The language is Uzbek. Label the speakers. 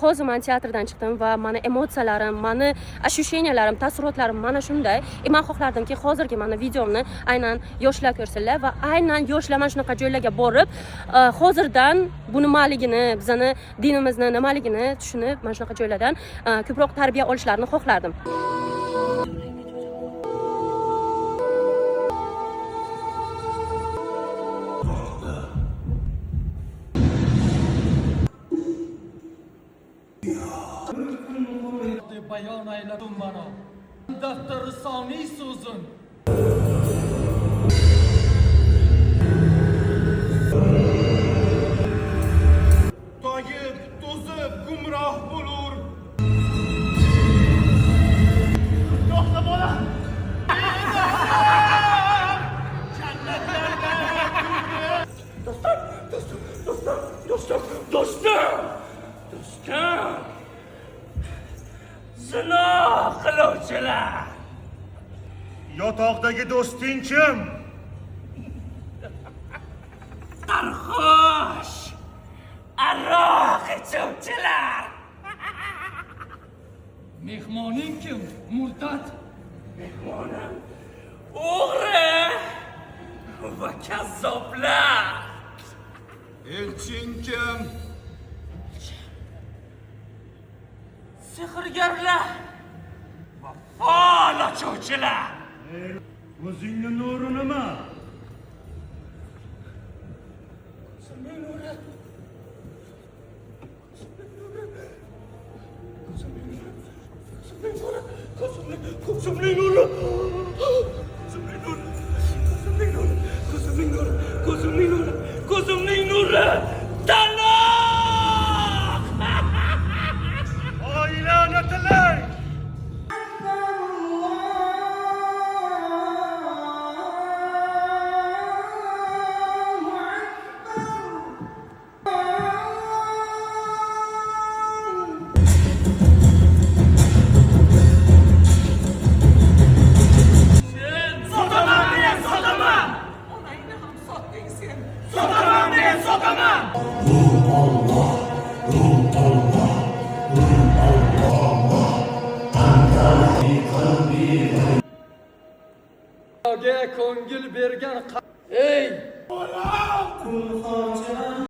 Speaker 1: Hozir men teatrdan chiqdim va meni emotsiyalarim, meni ощущенияларым, taassurotlarim mana shunday. Men xohlardimki, hozirgi meni videomni aynan yoshlar ko'rsinlar va aynan yoshlar mana shunaqa joylarga borib, hozirdan bu nimaligini, bizani dinimizni nimaligini tushunib, mana shunaqa joylardan ko'proq tarbiya olishlarini xohlardim.
Speaker 2: Bayon ayladim mana. Daftari soniy so'zin. Toyib, to'zib, gumroh bo'lur. To'xta bola. Do'stim. Zino qiluvchilar.
Speaker 3: Yotoqdagi do'sting kim?
Speaker 2: Sarxush. Aroq ichuvchilar. Mehmoning kim? Murtad. Mehmonim o'g'ri va kazzoblar. Elchin kim? Sehrgarlar va fol ochuvchilar.
Speaker 3: O'zingning nuri nima?
Speaker 2: Ko'zimning nuri. Taloq!
Speaker 3: Oilani tilay!
Speaker 2: Ko'ngil bergan ey